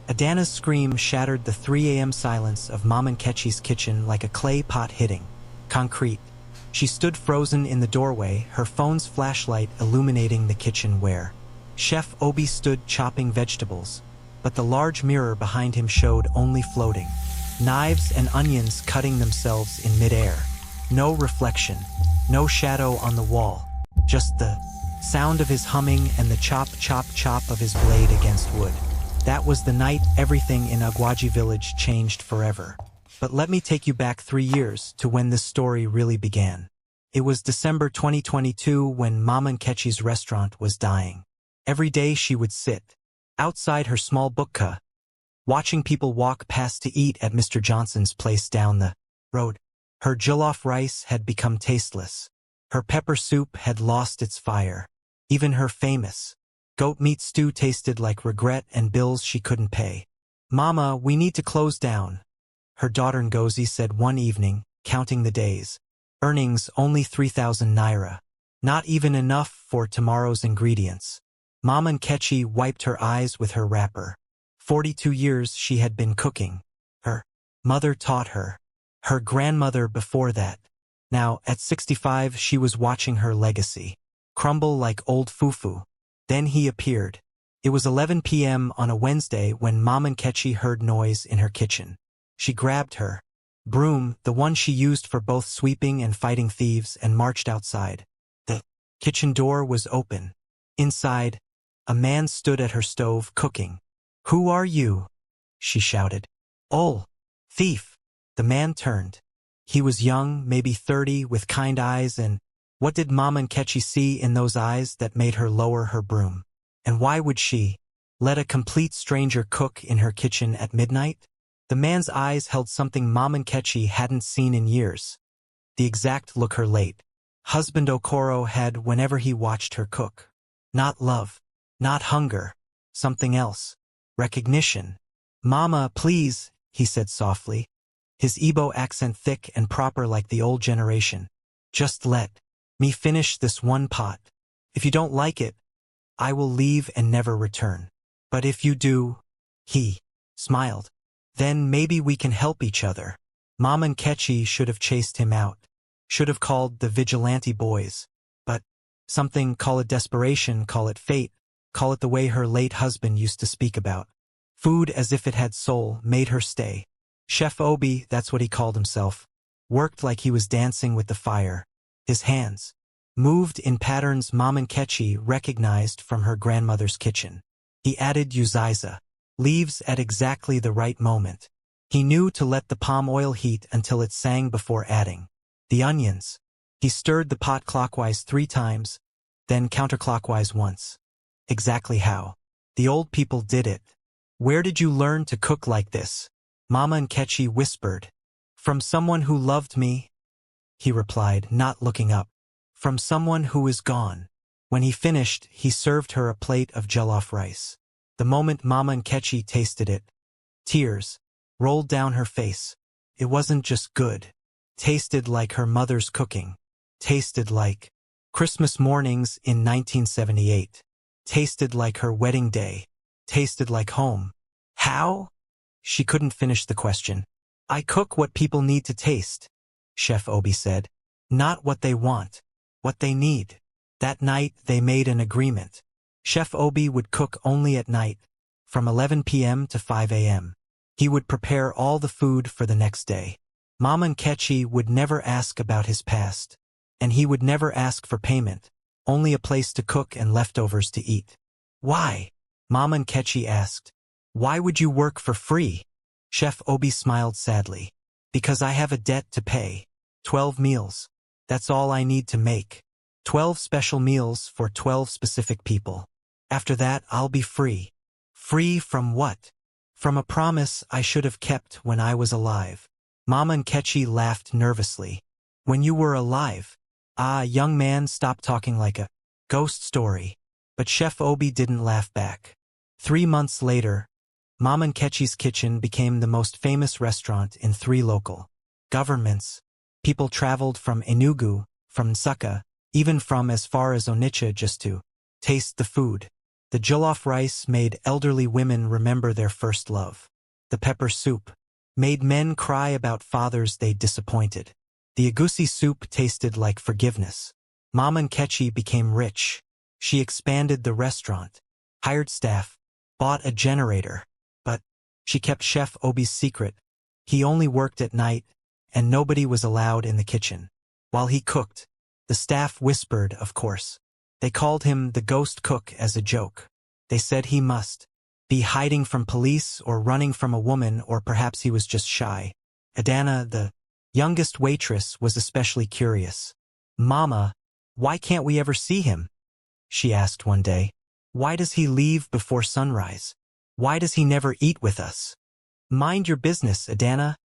Adanna's scream shattered the 3 a.m. silence of Mama Nkechi's kitchen like a clay pot hitting concrete. She stood frozen in the doorway, her phone's flashlight illuminating the kitchenware. Chef Obi stood chopping vegetables, but the large mirror behind him showed only floating knives and onions cutting themselves in midair. No reflection, no shadow on the wall, just the sound of his humming and the chop, chop, chop of his blade against wood. That was the night everything in Ugwuaji Village changed forever. But let me take you back 3 years to when this story really began. It was December 2022 when Mama Nkechi's restaurant was dying. Every day she would sit outside her small bukka, watching people walk past to eat at Mr. Johnson's place down the road. Her jollof rice had become tasteless. Her pepper soup had lost its fire. Even her famous goat meat stew tasted like regret and bills she couldn't pay. "Mama, we need to close down," her daughter Ngozi said one evening, counting the days. Earnings only 3,000 naira. Not even enough for tomorrow's ingredients. Mama Nkechi wiped her eyes with her wrapper. 42 years she had been cooking. Her mother taught her. Her grandmother before that. Now, at 65, she was watching her legacy crumble like old fufu. Then he appeared. It was 11 p.m. on a Wednesday when Mama Nkechi heard noise in her kitchen. She grabbed her broom, the one she used for both sweeping and fighting thieves, and marched outside. The kitchen door was open. Inside, a man stood at her stove cooking. "Who are you?" she shouted. "Oh, thief." The man turned. He was young, maybe 30, with kind eyes, and what did Mama Nkechi see in those eyes that made her lower her broom? And why would she let a complete stranger cook in her kitchen at midnight? The man's eyes held something Mama Nkechi hadn't seen in years. The exact look her late husband Okoro had whenever he watched her cook. Not love, not hunger, something else. Recognition. "Mama, please," he said softly, his Igbo accent thick and proper like the old generation. "Just let me finish this one pot. If you don't like it, I will leave and never return. But if you do," he smiled, "then maybe we can help each other." Mama Nkechi should have chased him out, should have called the vigilante boys. But something, call it desperation, call it fate, call it the way her late husband used to speak about food as if it had soul, made her stay. Chef Obi, that's what he called himself, worked like he was dancing with the fire. His hands moved in patterns Mama Nkechi recognized from her grandmother's kitchen. He added uziza leaves at exactly the right moment. He knew to let the palm oil heat until it sang before adding the onions. He stirred the pot clockwise 3 times, then counterclockwise once. Exactly how the old people did it. "Where did you learn to cook like this?" Mama Nkechi whispered. "From someone who loved me," he replied, not looking up. "From someone who is gone." When he finished, he served her a plate of jollof rice. The moment Mama Nkechi tasted it, tears rolled down her face. It wasn't just good. Tasted like her mother's cooking. Tasted like Christmas mornings in 1978. Tasted like her wedding day. Tasted like home. "How?" She couldn't finish the question. "I cook what people need to taste," Chef Obi said. "Not what they want, what they need." That night they made an agreement. Chef Obi would cook only at night, from 11 p.m. to 5 a.m. He would prepare all the food for the next day. Mama Nkechi would never ask about his past, and he would never ask for payment, only a place to cook and leftovers to eat. "Why?" Mama Nkechi asked. "Why would you work for free?" Chef Obi smiled sadly. "Because I have a debt to pay. 12 meals. That's all I need to make. 12 special meals for 12 specific people. After that, I'll be free." Free from what? From a promise I should have kept when I was alive. Mama Nkechi laughed nervously. "When you were alive?" "Ah, young man, stop talking like a ghost story." But Chef Obi didn't laugh back. 3 months later, Mama Nkechi's kitchen became the most famous restaurant in 3 local governments. People traveled from Enugu, from Nsukka, even from as far as Onitsha just to taste the food. The jollof rice made elderly women remember their first love. The pepper soup made men cry about fathers they disappointed. The egusi soup tasted like forgiveness. Mama Nkechi became rich. She expanded the restaurant, hired staff, bought a generator. But she kept Chef Obi's secret. He only worked at night, and nobody was allowed in the kitchen. While he cooked, the staff whispered, of course. They called him the ghost cook as a joke. They said he must be hiding from police or running from a woman, or perhaps he was just shy. Adanna, the youngest waitress, was especially curious. "Mama, why can't we ever see him?" she asked one day. "Why does he leave before sunrise? Why does he never eat with us?" "Mind your business, Adanna,"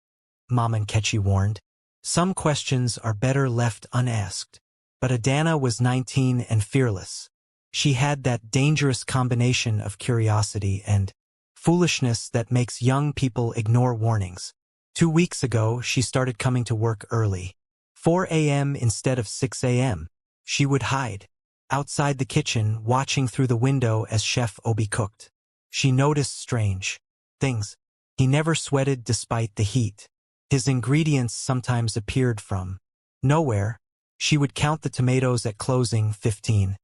Mama Nkechi warned. Some questions are better left unasked. But Adanna was 19 and fearless. She had that dangerous combination of curiosity and foolishness that makes young people ignore warnings. 2 weeks ago, she started coming to work early. 4 a.m. instead of 6 a.m. She would hide outside the kitchen, watching through the window as Chef Obi cooked. She noticed strange things. He never sweated despite the heat. His ingredients sometimes appeared from nowhere. She would count the tomatoes at closing, 15.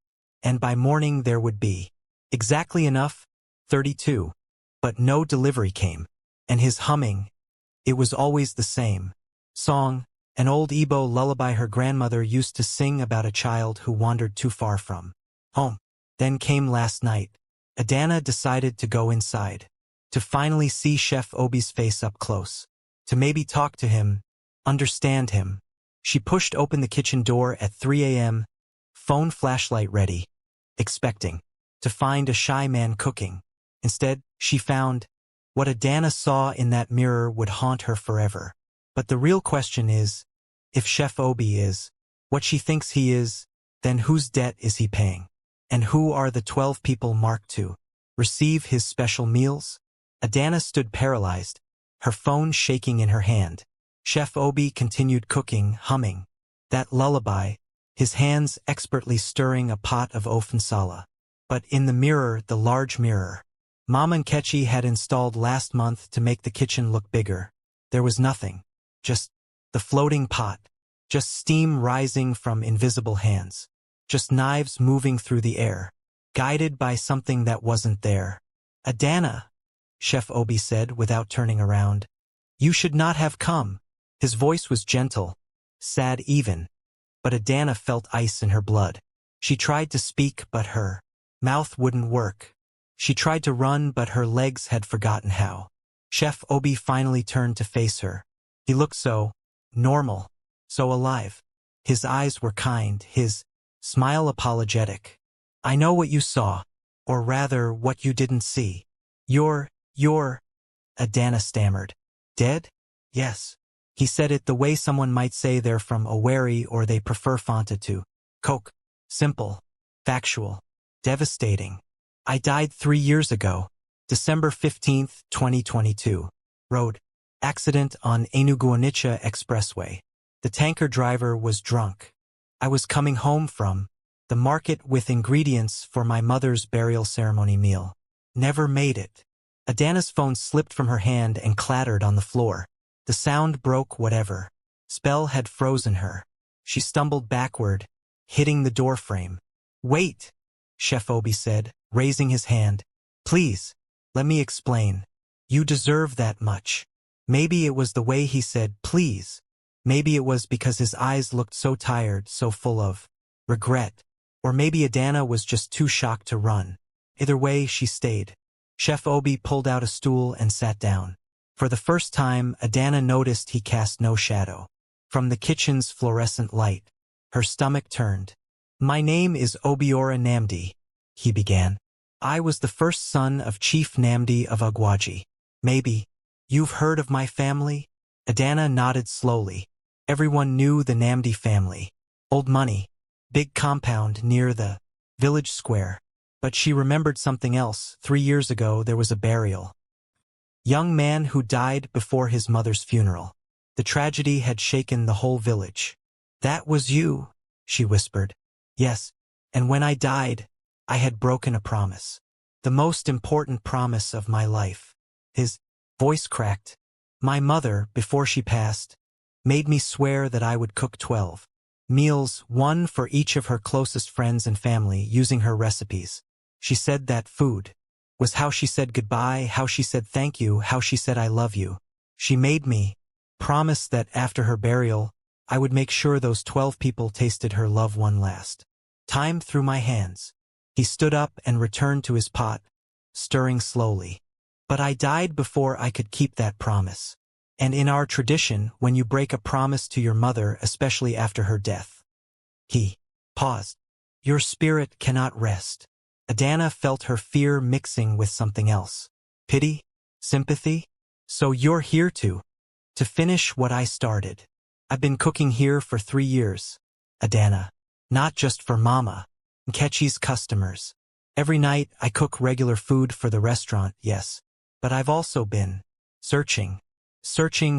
And by morning there would be exactly enough, 32. But no delivery came. And his humming, it was always the same song, an old Igbo lullaby her grandmother used to sing about a child who wandered too far from home. Then came last night. Adanna decided to go inside, to finally see Chef Obi's face up close, to maybe talk to him, understand him. She pushed open the kitchen door at 3 a.m., phone flashlight ready, expecting to find a shy man cooking. Instead, she found what Adanna saw in that mirror would haunt her forever. But the real question is, if Chef Obi is what she thinks he is, then whose debt is he paying? And who are the 12 people marked to receive his special meals? Adanna stood paralyzed, her phone shaking in her hand. Chef Obi continued cooking, humming that lullaby, his hands expertly stirring a pot of ofensala. But in the mirror, the large mirror Mama Nkechi had installed last month to make the kitchen look bigger, there was nothing. Just the floating pot. Just steam rising from invisible hands. Just knives moving through the air, guided by something that wasn't there. "Adanna," Chef Obi said without turning around. "You should not have come." His voice was gentle, sad even. But Adanna felt ice in her blood. She tried to speak, but her mouth wouldn't work. She tried to run, but her legs had forgotten how. Chef Obi finally turned to face her. He looked so normal, so alive. His eyes were kind, his smile apologetic. "I know what you saw, or rather what you didn't see. You're, Adanna stammered. "Dead? Yes." He said it the way someone might say they're from Owerri or they prefer Fanta to Coke. Simple, factual, devastating. "I died 3 years ago, December 15th, 2022. Road accident on Ugwuaji Expressway. The tanker driver was drunk. I was coming home from the market with ingredients for my mother's burial ceremony meal. Never made it." Adanna's phone slipped from her hand and clattered on the floor. The sound broke whatever spell had frozen her. She stumbled backward, hitting the doorframe. "Wait," Chef Obi said, raising his hand. "Please, let me explain. You deserve that much." Maybe it was the way he said please. Maybe it was because his eyes looked so tired, so full of regret. Or maybe Adanna was just too shocked to run. Either way, she stayed. Chef Obi pulled out a stool and sat down. For the first time, Adanna noticed he cast no shadow. From the kitchen's fluorescent light, her stomach turned. "My name is Obiora Namdi," he began. "I was the first son of Chief Namdi of Ugwuaji. Maybe you've heard of my family?" Adanna nodded slowly. Everyone knew the Namdi family. Old money, big compound near the village square. But she remembered something else. 3 years ago, there was a burial. Young man who died before his mother's funeral. The tragedy had shaken the whole village. "That was you," she whispered. "Yes, and when I died, I had broken a promise. The most important promise of my life. His voice cracked. My mother, before she passed, made me swear that I would cook 12 meals, one for each of her closest friends and family, using her recipes. She said that food was how she said goodbye, how she said thank you, how she said I love you. She made me promise that after her burial, I would make sure those 12 people tasted her love one last time through my hands. He stood up and returned to his pot, stirring slowly. But I died before I could keep that promise. And in our tradition, when you break a promise to your mother, especially after her death. He paused. Your spirit cannot rest. Adana felt her fear mixing with something else. Pity? Sympathy? So you're here to finish what I started. I've been cooking here for 3 years, Adana. Not just for Mama Nkechi's customers. Every night I cook regular food for the restaurant, yes. But I've also been searching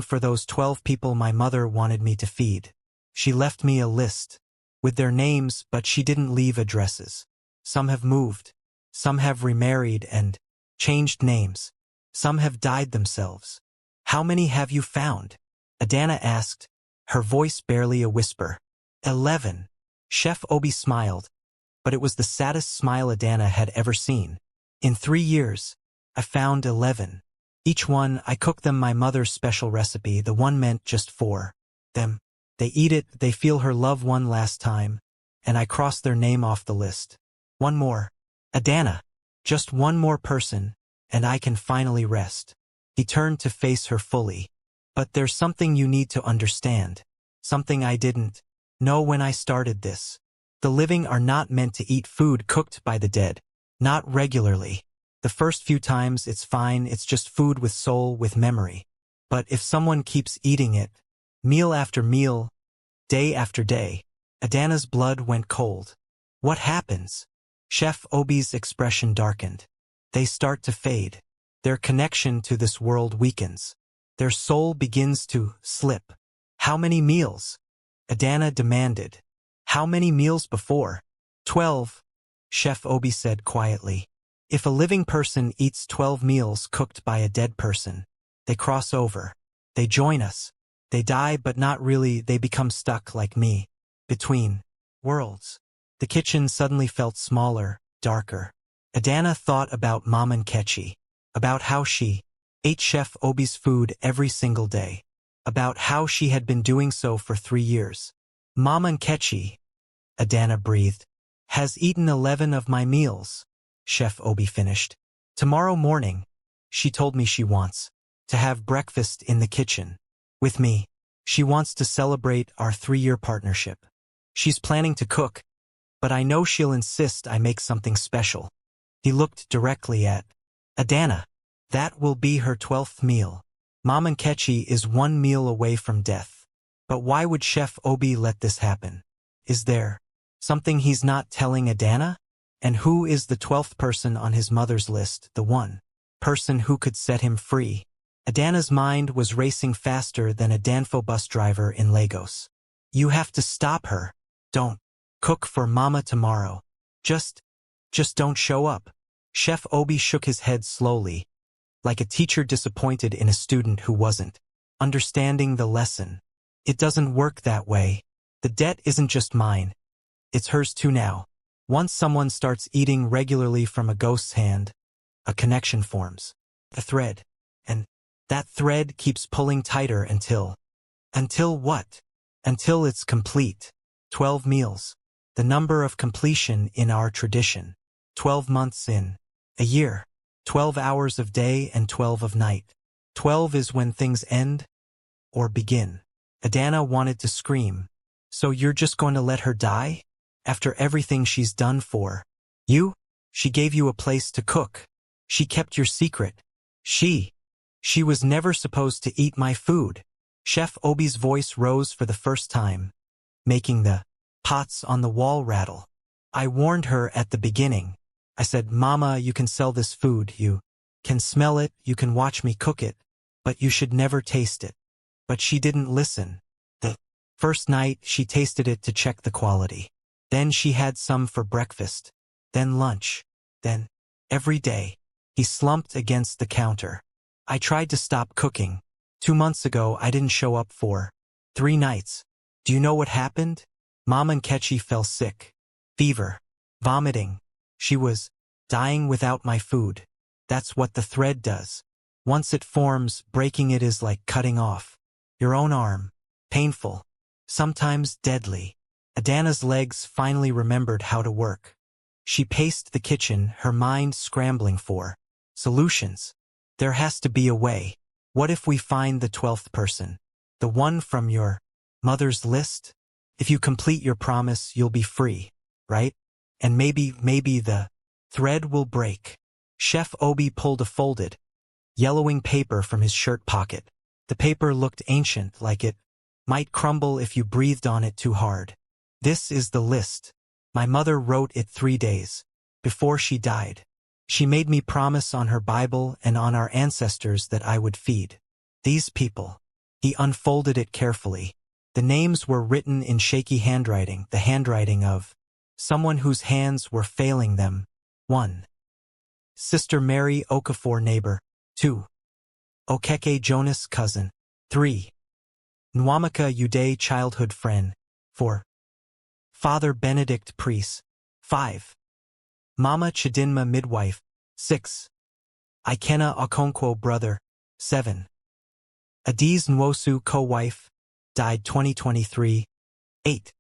for those 12 people my mother wanted me to feed. She left me a list with their names, but she didn't leave addresses. Some have moved. Some have remarried and changed names. Some have died themselves. How many have you found? Adana asked, her voice barely a whisper. 11. Chef Obi smiled, but it was the saddest smile Adana had ever seen. In 3 years, I found 11. Each one, I cooked them my mother's special recipe. The one meant just for them. They eat it, they feel her love one last time, and I cross their name off the list. One more. Adana. Just one more person, and I can finally rest. He turned to face her fully. But there's something you need to understand. Something I didn't know when I started this. The living are not meant to eat food cooked by the dead. Not regularly. The first few times it's fine, it's just food with soul, with memory. But if someone keeps eating it, meal after meal, day after day, Adana's blood went cold. What happens? Chef Obi's expression darkened. They start to fade. Their connection to this world weakens. Their soul begins to slip. How many meals? Adana demanded. How many meals before? 12, Chef Obi said quietly. If a living person eats 12 meals cooked by a dead person, they cross over. They join us. They die, but not really. They become stuck like me, between worlds. The kitchen suddenly felt smaller, darker. Adana thought about Mama Nkechi, about how she ate Chef Obi's food every single day, about how she had been doing so for 3 years. Mama Nkechi, Adana breathed, has eaten 11 of my meals, Chef Obi finished. Tomorrow morning, she told me she wants to have breakfast in the kitchen with me. She wants to celebrate our 3-year partnership. She's planning to cook, but I know she'll insist I make something special. He looked directly at Adana. That will be her 12th meal. Mama Nkechi is 1 meal away from death. But why would Chef Obi let this happen? Is there something he's not telling Adana? And who is the 12th person on his mother's list, the one person who could set him free? Adana's mind was racing faster than a Danfo bus driver in Lagos. You have to stop her. Don't cook for Mama tomorrow. Just don't show up. Chef Obi shook his head slowly, like a teacher disappointed in a student who wasn't understanding the lesson. It doesn't work that way. The debt isn't just mine. It's hers too now. Once someone starts eating regularly from a ghost's hand, a connection forms. A thread. And that thread keeps pulling tighter until what? Until it's complete. 12 meals. The number of completion in our tradition. 12 months in a year. 12 hours of day and 12 of night. 12 is when things end or begin. Adana wanted to scream. So you're just going to let her die? After everything she's done for you? She gave you a place to cook. She kept your secret. She was never supposed to eat my food. Chef Obi's voice rose for the first time, making the pots on the wall rattle. I warned her at the beginning. I said, Mama, you can sell this food, you can smell it, you can watch me cook it, but you should never taste it. But she didn't listen. The first night, she tasted it to check the quality. Then she had some for breakfast, then lunch, then Every day. He slumped against the counter. I tried to stop cooking. 2 months ago, I didn't show up for 3 nights. Do you know what happened? Mama Nkechi fell sick. Fever. Vomiting. She was dying without my food. That's what the thread does. Once it forms, breaking it is like cutting off your own arm. Painful. Sometimes deadly. Adanna's legs finally remembered how to work. She paced the kitchen, her mind scrambling for solutions. There has to be a way. What if we find the 12th person? The one from your mother's list? If you complete your promise, you'll be free, right? And maybe the thread will break. Chef Obi pulled a folded, yellowing paper from his shirt pocket. The paper looked ancient, like it might crumble if you breathed on it too hard. This is the list. My mother wrote it 3 days before she died. She made me promise on her Bible and on our ancestors that I would feed these people. He unfolded it carefully. The names were written in shaky handwriting, the handwriting of someone whose hands were failing them. 1. Sister Mary Okafor, neighbor. 2. Okeke Jonas, cousin. 3. Nwamaka Uday, childhood friend. 4. Father Benedict, priest. 5. Mama Chidinma, midwife. 6. Ikena Okonkwo, brother. 7. Adiz Nwosu, co-wife, died 2023. 8.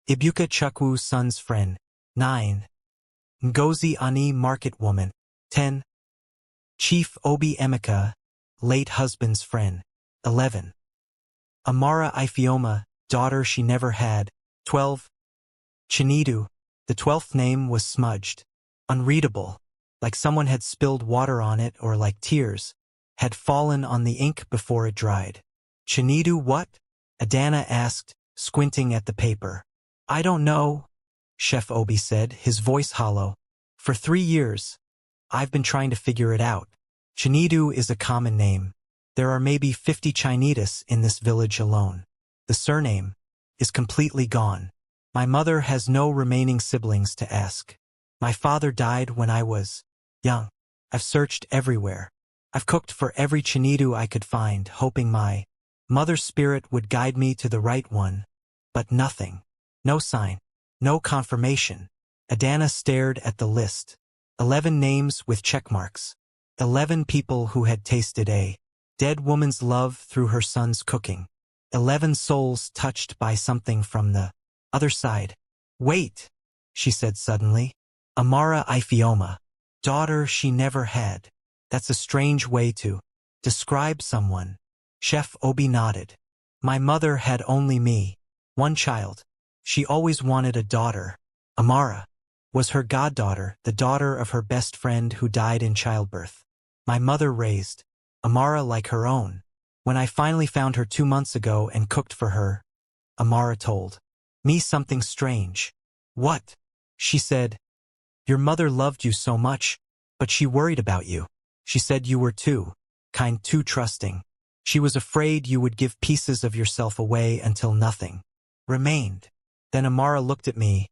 Ibuka Chukwu, son's friend. 9. Ngozi Ani, market woman. 10. Chief Obi Emeka, late husband's friend. 11. Amara Ifeoma, daughter she never had. 12. Chinidu, the 12th name was smudged, unreadable, like someone had spilled water on it or like tears had fallen on the ink before it dried. Chinidu what? Adana asked, squinting at the paper. I don't know, Chef Obi said, his voice hollow. For 3 years, I've been trying to figure it out. Chinidu is a common name. There are maybe 50 Chinidus in this village alone. The surname is completely gone. My mother has no remaining siblings to ask. My father died when I was young. I've searched everywhere. I've cooked for every Chinidu I could find, hoping my mother's spirit would guide me to the right one. But nothing. No sign. No confirmation. Adana stared at the list. 11 names with checkmarks. 11 people who had tasted a dead woman's love through her son's cooking. 11 souls touched by something from the other side. Wait, she said suddenly. Amara Ifeoma. Daughter she never had. That's a strange way to describe someone. Chef Obi nodded. My mother had only me. One child. She always wanted a daughter. Amara was her goddaughter, the daughter of her best friend who died in childbirth. My mother raised Amara like her own. When I finally found her 2 months ago and cooked for her, Amara told me something strange. What? She said, your mother loved you so much, but she worried about you. She said you were too kind, too trusting. She was afraid you would give pieces of yourself away until nothing remained. Then Amara looked at me,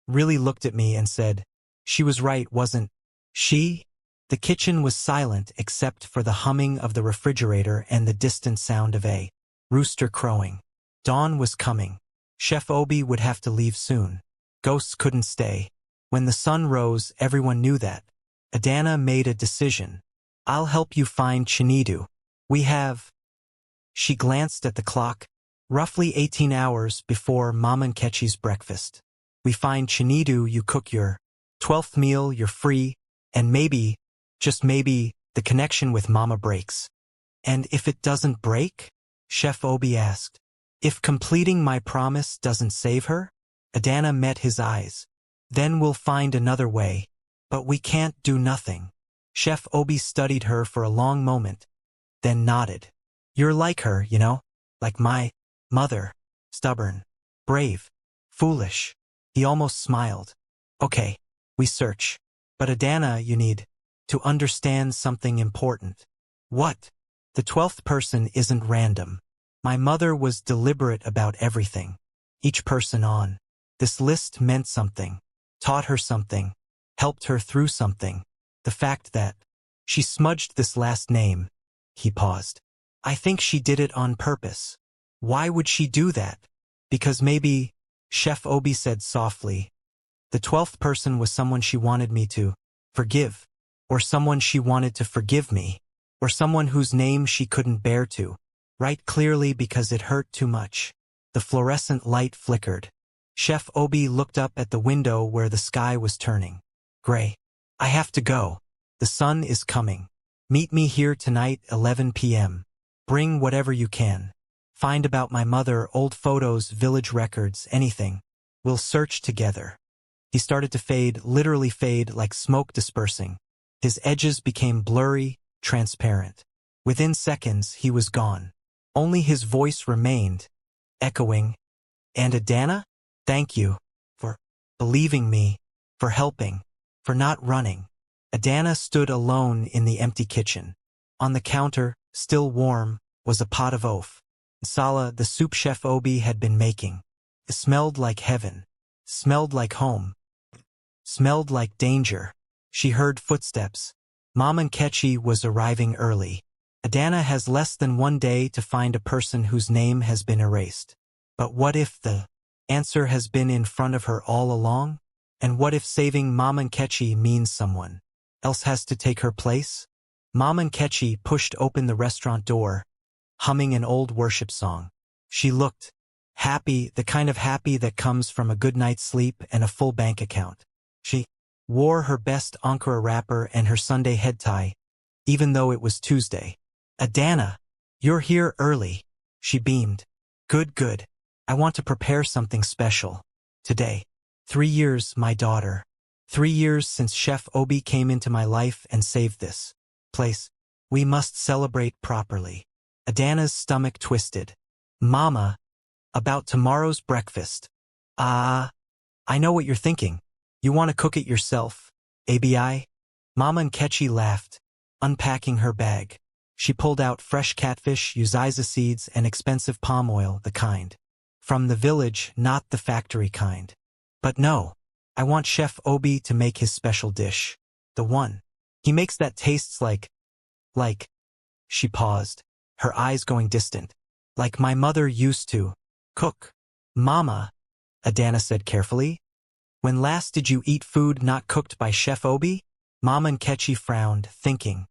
really looked at me and said, she was right, wasn't she? The kitchen was silent except for the humming of the refrigerator and the distant sound of a rooster crowing. Dawn was coming. Chef Obi would have to leave soon. Ghosts couldn't stay. When the sun rose, everyone knew that. Adana made a decision. I'll help you find Chinidu. We have... She glanced at the clock. Roughly 18 hours before Mama Nkechi's breakfast. We find Chinidu, you cook your 12th meal, you're free, and maybe, just maybe, the connection with Mama breaks. And if it doesn't break? Chef Obi asked. If completing my promise doesn't save her? Adana met his eyes. Then we'll find another way. But we can't do nothing. Chef Obi studied her for a long moment, then nodded. You're like her, you know? Like my mother. Stubborn. Brave. Foolish. He almost smiled. Okay, we search. But Adana, you need to understand something important. What? The 12th person isn't random. My mother was deliberate about everything. Each person on this list meant something, taught her something, helped her through something. The fact that she smudged this last name. He paused. I think she did it on purpose. Why would she do that? Because maybe, Chef Obi said softly. The 12th person was someone she wanted me to forgive, or someone she wanted to forgive me, or someone whose name she couldn't bear to write clearly because it hurt too much. The fluorescent light flickered. Chef Obi looked up at the window where the sky was turning gray. I have to go. The sun is coming. Meet me here tonight, 11 p.m. Bring whatever you can. Find about my mother, old photos, village records, anything. We'll search together. He started to fade, literally fade, like smoke dispersing. His edges became blurry, transparent. Within seconds, he was gone. Only his voice remained, echoing. And Adana? Thank you. For believing me. For helping. For not running. Adana stood alone in the empty kitchen. On the counter, still warm, was a pot of oaf. Sala, the soup Chef Obi had been making. It smelled like heaven. Smelled like home. Smelled like danger. She heard footsteps. Mama Nkechi was arriving early. Adana has less than 1 day to find a person whose name has been erased. But what if the answer has been in front of her all along? And what if saving Mama Nkechi means someone else has to take her place? Mama Nkechi pushed open the restaurant door, humming an old worship song. She looked happy, the kind of happy that comes from a good night's sleep and a full bank account. She wore her best Ankara wrapper and her Sunday head tie, even though it was Tuesday. Adana, you're here early. She beamed. Good, good. I want to prepare something special. Today. 3 years, my daughter. 3 years since Chef Obi came into my life and saved this place. We must celebrate properly. Adana's stomach twisted. Mama, about tomorrow's breakfast. I know what you're thinking. You want to cook it yourself, Abi? Mama Nkechi laughed, unpacking her bag. She pulled out fresh catfish, uziza seeds, and expensive palm oil, the kind from the village, not the factory kind. But no, I want Chef Obi to make his special dish. The one he makes that tastes like, she paused, her eyes going distant. Like my mother used to cook. Mama, Adana said carefully. When last did you eat food not cooked by Chef Obi? Mama Nkechi frowned, thinking.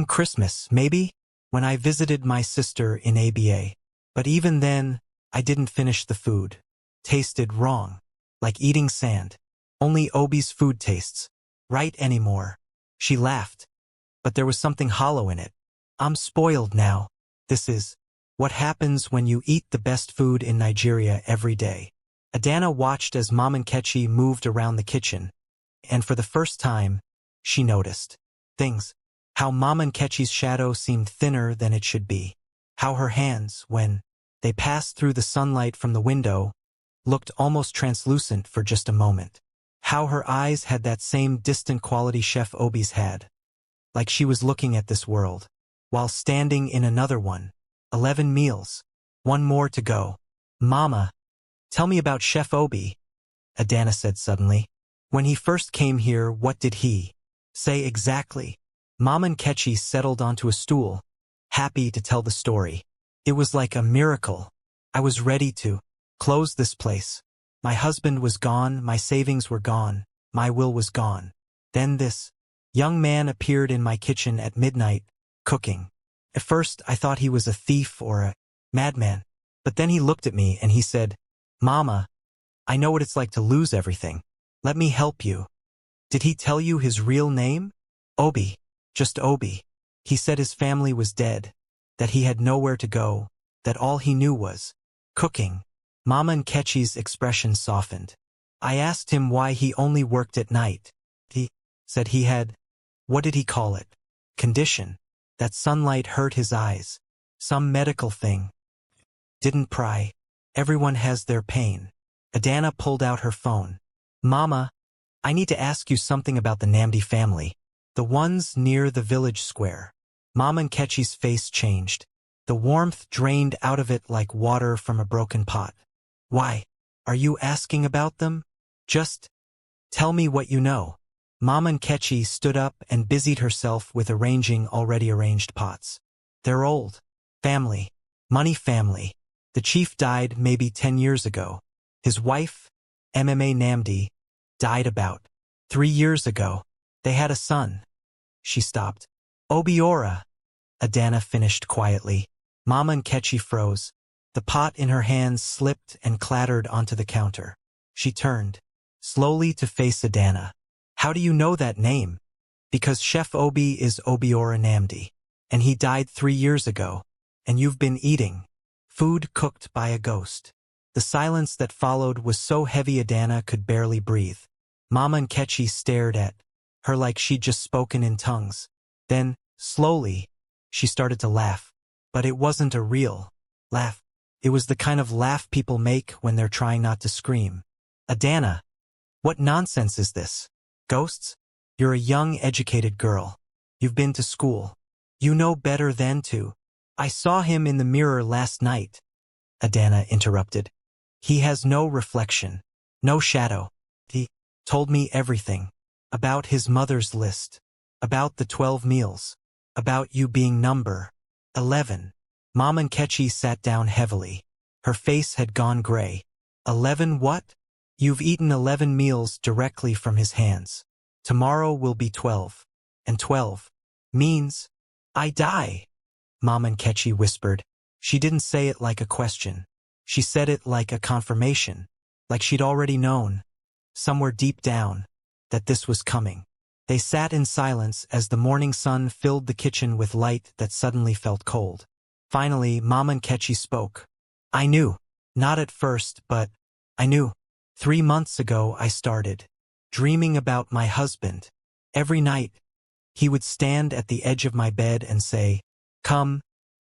Christmas, maybe? When I visited my sister in ABA. But even then, I didn't finish the food. Tasted wrong. Like eating sand. Only Obi's food tastes right anymore. She laughed. But there was something hollow in it. I'm spoiled now. This is what happens when you eat the best food in Nigeria every day. Adana watched as Mama Nkechi moved around the kitchen, and for the first time, she noticed things. How Mama Nkechi's shadow seemed thinner than it should be. How her hands, when they passed through the sunlight from the window, looked almost translucent for just a moment. How her eyes had that same distant quality Chef Obi's had. Like she was looking at this world, while standing in another one. 11 meals. 1 more to go. Mama, tell me about Chef Obi, Adana said suddenly. When he first came here, what did he say exactly? Mama Nkechi settled onto a stool, happy to tell the story. It was like a miracle. I was ready to close this place. My husband was gone, my savings were gone, my will was gone. Then this young man appeared in my kitchen at midnight, cooking. At first, I thought he was a thief or a madman. But then he looked at me and he said, Mama, I know what it's like to lose everything. Let me help you. Did he tell you his real name? Obi. Just Obi. He said his family was dead, that he had nowhere to go, that all he knew was cooking. Mama Nkechi's expression softened. I asked him why he only worked at night. He said he had, what did he call it? Condition. That sunlight hurt his eyes. Some medical thing. Didn't pry. Everyone has their pain. Adana pulled out her phone. Mama, I need to ask you something about the Namdi family. The ones near the village square. Mama Nkechi's face changed. The warmth drained out of it like water from a broken pot. Why? Are you asking about them? Just tell me what you know. Mama Nkechi stood up and busied herself with arranging already arranged pots. They're old. Family. Money family. The chief died maybe 10 years ago. His wife, Mama Namdi, died about 3 years ago. They had a son. She stopped. Obiora, Adana finished quietly. Mama Nkechi froze. The pot in her hands slipped and clattered onto the counter. She turned, slowly to face Adana. How do you know that name? Because Chef Obi is Obiora Namdi. And he died 3 years ago. And you've been eating food cooked by a ghost. The silence that followed was so heavy Adana could barely breathe. Mama Nkechi stared at her like she'd just spoken in tongues. Then, slowly, she started to laugh. But it wasn't a real laugh. It was the kind of laugh people make when they're trying not to scream. Adana, what nonsense is this? Ghosts? You're a young, educated girl. You've been to school. You know better than to. I saw him in the mirror last night. Adana interrupted. He has no reflection, no shadow. He told me everything. About his mother's list. About the 12 meals. About you being number 11. Mama Nkechi sat down heavily. Her face had gone gray. 11 what? You've eaten 11 meals directly from his hands. Tomorrow will be 12. And 12 means I die. Mama Nkechi whispered. She didn't say it like a question. She said it like a confirmation, like she'd already known, somewhere deep down, that this was coming. They sat in silence as the morning sun filled the kitchen with light that suddenly felt cold. Finally, Mama Nkechi spoke. I knew. Not at first, but I knew. 3 months ago I started dreaming about my husband. Every night, he would stand at the edge of my bed and say, Come,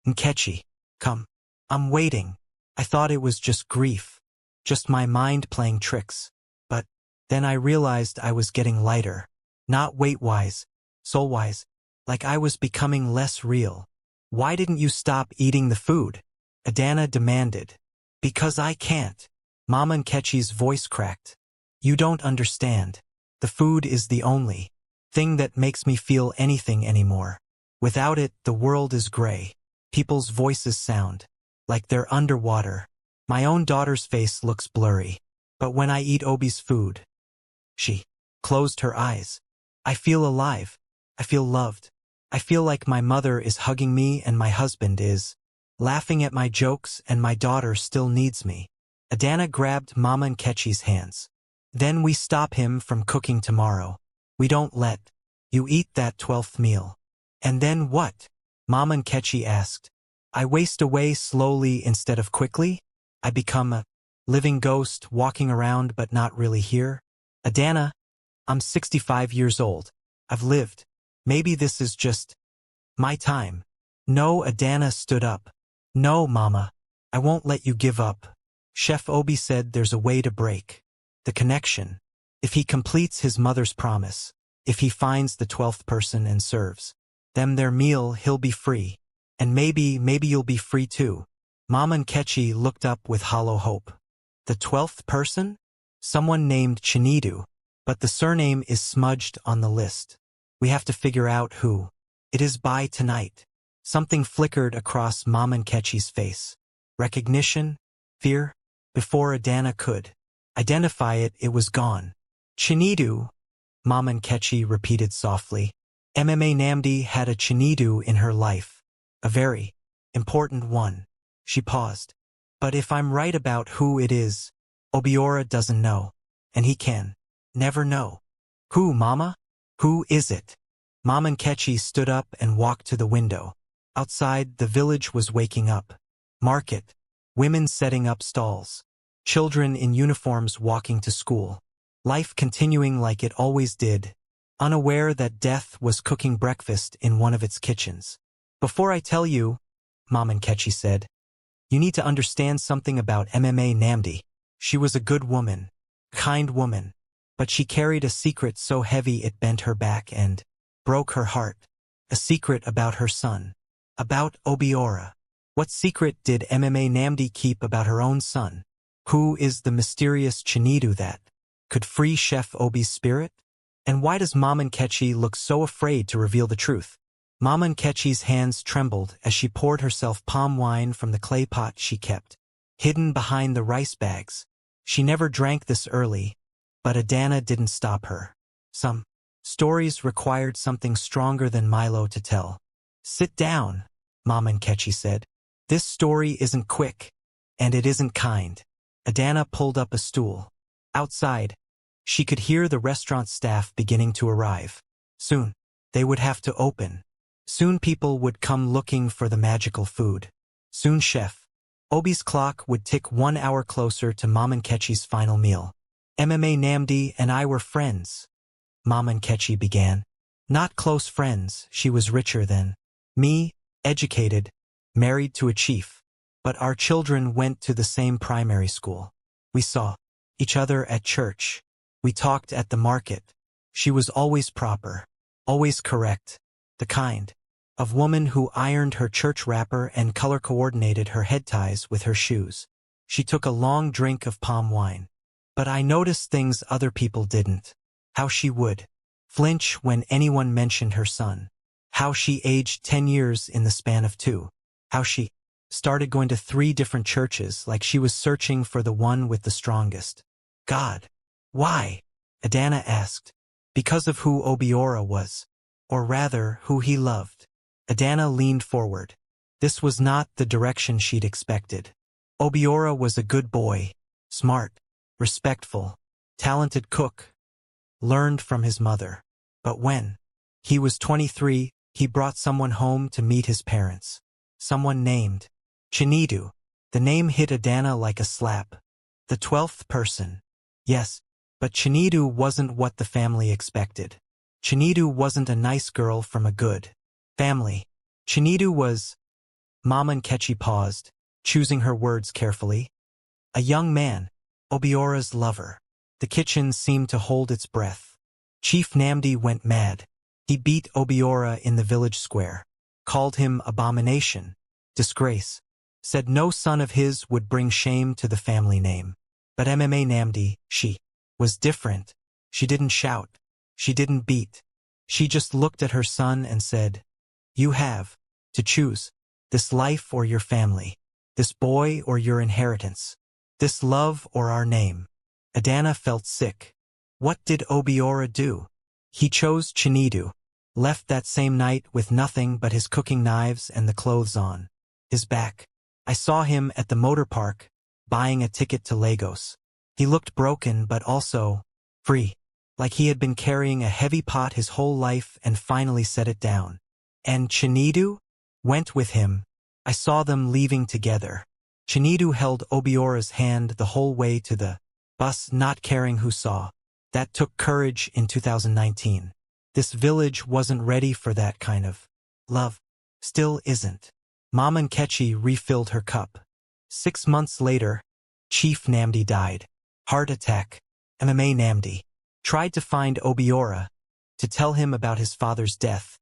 Nkechi, come. I'm waiting. I thought it was just grief, just my mind playing tricks. But then I realized I was getting lighter. Not weight-wise, soul-wise, like I was becoming less real. Why didn't you stop eating the food? Adana demanded. Because I can't. Mama Nkechi's voice cracked. You don't understand. The food is the only thing that makes me feel anything anymore. Without it, the world is gray. People's voices sound like they're underwater. My own daughter's face looks blurry. But when I eat Obi's food, she closed her eyes. I feel alive. I feel loved. I feel like my mother is hugging me and my husband is laughing at my jokes and my daughter still needs me. Adana grabbed Mama Nkechi's hands. Then we stop him from cooking tomorrow. We don't let you eat that 12th meal. And then what? Mama Nkechi asked. I waste away slowly instead of quickly? I become a living ghost walking around but not really here? Adana, I'm 65 years old. I've lived. Maybe this is just my time. No, Adana stood up. No, Mama. I won't let you give up. Chef Obi said there's a way to break the connection. If he completes his mother's promise, if he finds the 12th person and serves them their meal, he'll be free. And maybe you'll be free too. Mama Nkechi looked up with hollow hope. The 12th person? Someone named Chinidu. But the surname is smudged on the list. We have to figure out who it is by tonight. Something flickered across Mama Nkechi's face. Recognition? Fear? Before Adana could identify it, it was gone. Chinidu, Mama Nkechi repeated softly. Mama Namdi had a Chinidu in her life. A very important one. She paused. But if I'm right about who it is, Obiora doesn't know. And he can never know. Who, Mama? Who is it? Mama Nkechi stood up and walked to the window. Outside, the village was waking up. Market. Women setting up stalls. Children in uniforms walking to school. Life continuing like it always did, unaware that death was cooking breakfast in one of its kitchens. Before I tell you, Mama Nkechi said, you need to understand something about Mama Namdi. She was a good woman, kind woman, but she carried a secret so heavy it bent her back and broke her heart. A secret about her son. About Obiora. What secret did Mama Namdi keep about her own son? Who is the mysterious Chinidu that could free Chef Obi's spirit? And why does Mama Nkechi look so afraid to reveal the truth? Mama Nkechi's hands trembled as she poured herself palm wine from the clay pot she kept, hidden behind the rice bags. She never drank this early, but Adana didn't stop her. Some stories required something stronger than Milo to tell. Sit down, Mama Nkechi said. This story isn't quick, and it isn't kind. Adana pulled up a stool. Outside, she could hear the restaurant staff beginning to arrive. Soon, they would have to open. Soon people would come looking for the magical food. Soon Chef Obi's clock would tick 1 hour closer to Mama Nkechi's final meal. Mama Namdi and I were friends, Mama Nkechi began. Not close friends, she was richer than me, educated, married to a chief. But our children went to the same primary school. We saw each other at church. We talked at the market. She was always proper, always correct, the kind of woman who ironed her church wrapper and color-coordinated her head ties with her shoes. She took a long drink of palm wine. But I noticed things other people didn't. How she would flinch when anyone mentioned her son. How she aged 10 years in the span of 2. How she started going to 3 different churches like she was searching for the one with the strongest. God. Why? Adana asked. Because of who Obiora was. Or rather, who he loved. Adana leaned forward. This was not the direction she'd expected. Obiora was a good boy. Smart. Respectful. Talented cook. Learned from his mother. But when he was 23, he brought someone home to meet his parents. Someone named Chinidu. The name hit Adana like a slap. The 12th person. Yes, but Chinidu wasn't what the family expected. Chinidu wasn't a nice girl from a good family. Chinidu was... Mama Nkechi paused, choosing her words carefully. A young man, Obiora's lover. The kitchen seemed to hold its breath. Chief Namdi went mad. He beat Obiora in the village square, called him abomination, disgrace, said no son of his would bring shame to the family name. But Mama Namdi, she was different. She didn't shout. She didn't beat. She just looked at her son and said, "You have to choose this life or your family, this boy or your inheritance, this love or our name." Adana felt sick. What did Obiora do? He chose Chinidu, left that same night with nothing but his cooking knives and the clothes on his back. I saw him at the motor park, buying a ticket to Lagos. He looked broken but also free, like he had been carrying a heavy pot his whole life and finally set it down. And Chinidu went with him. I saw them leaving together. Chinidu held Obiora's hand the whole way to the bus, not caring who saw. That took courage in 2019. This village wasn't ready for that kind of love. Still isn't. Mama Nkechi refilled her cup. 6 months later, Chief Namdi died. Heart attack. Mama Namdi tried to find Obiora, to tell him about his father's death,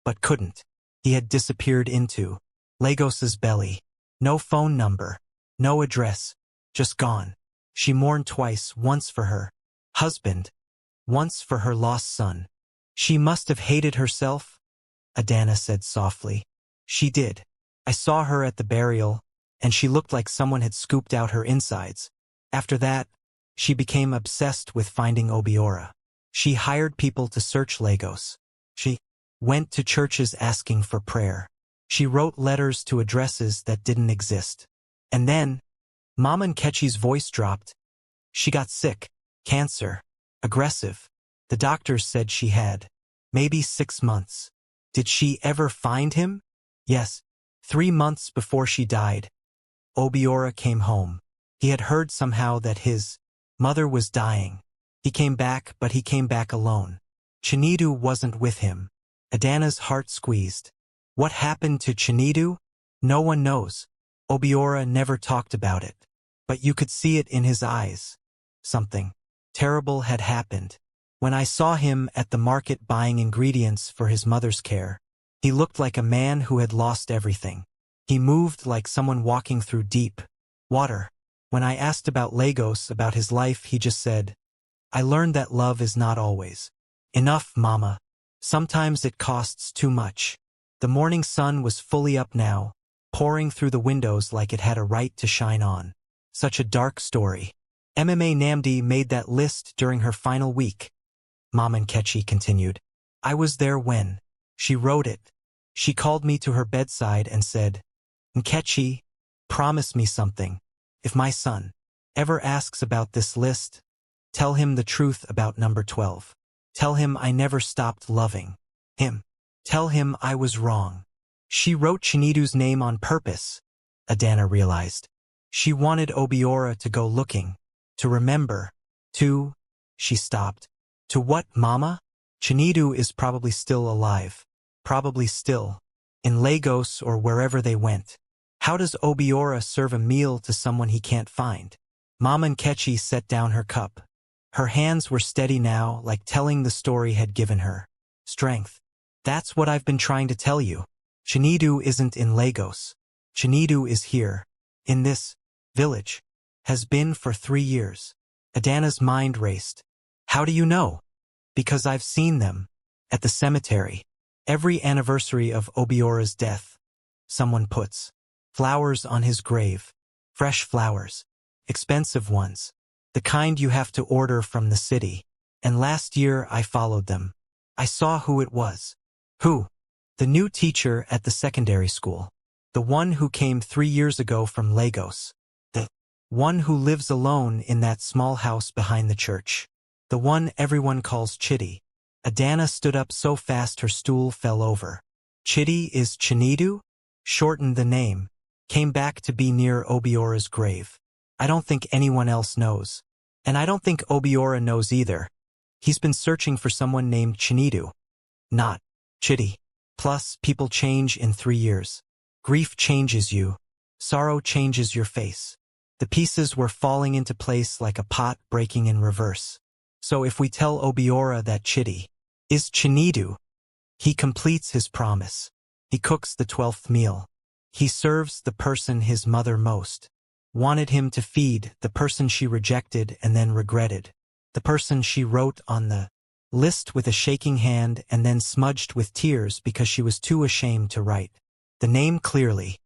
but couldn't. He had disappeared into Lagos's belly. No phone number, no address, just gone. She mourned twice, once for her husband, once for her lost son. She must have hated herself, Adana said softly. She did. I saw her at the burial, and she looked like someone had scooped out her insides. After that, she became obsessed with finding Obiora. She hired people to search Lagos. She went to churches asking for prayer. She wrote letters to addresses that didn't exist. And then, Mama Nkechi's voice dropped. She got sick. Cancer. Aggressive. The doctors said she had maybe 6 months. Did she ever find him? Yes. 3 months before she died, Obiora came home. He had heard somehow that his mother was dying. He came back, but he came back alone. Chinidu wasn't with him. Adana's heart squeezed. What happened to Chinidu? No one knows. Obiora never talked about it. But you could see it in his eyes. Something terrible had happened. When I saw him at the market buying ingredients for his mother's care, he looked like a man who had lost everything. He moved like someone walking through deep water. When I asked about Lagos, about his life, he just said, "I learned that love is not always Enough, Mama. Sometimes it costs too much. The morning sun was fully up now, pouring through the windows like it had a right to shine on. Such a dark story. MMA Namdi made that list during her final week. Mama Nkechi continued. I was there when she wrote it. She called me to her bedside and said, Nkechi, promise me something. If my son ever asks about this list, tell him the truth about number 12. Tell him I never stopped loving him. Tell him I was wrong. She wrote Chinidu's name on purpose, Adana realized. She wanted Obiora to go looking, to remember, to... She stopped. To what, Mama? Chinidu is probably still alive. Probably still. In Lagos or wherever they went. How does Obiora serve a meal to someone he can't find? Mama Nkechi set down her cup. Her hands were steady now, like telling the story had given her strength. That's what I've been trying to tell you. Chinidu isn't in Lagos. Chinidu is here. In this village. Has been for 3 years. Adanna's mind raced. How do you know? Because I've seen them. At the cemetery. Every anniversary of Obiora's death. Someone puts flowers on his grave. Fresh flowers. Expensive ones. The kind you have to order from the city. And last year I followed them. I saw who it was. Who? The new teacher at the secondary school. The one who came 3 years ago from Lagos. The one who lives alone in that small house behind the church. The one everyone calls Chitty. Adanna stood up so fast her stool fell over. Chitty is Chinidu? Shortened the name. Came back to be near Obiora's grave. I don't think anyone else knows. And I don't think Obiora knows either. He's been searching for someone named Chinidu. Not Chitty. Plus, people change in 3 years. Grief changes you. Sorrow changes your face. The pieces were falling into place like a pot breaking in reverse. So if we tell Obiora that Chitty is Chinidu, he completes his promise. He cooks the 12th meal. He serves the person his mother most wanted him to feed, the person she rejected and then regretted, the person she wrote on the list with a shaking hand and then smudged with tears because she was too ashamed to write the name clearly.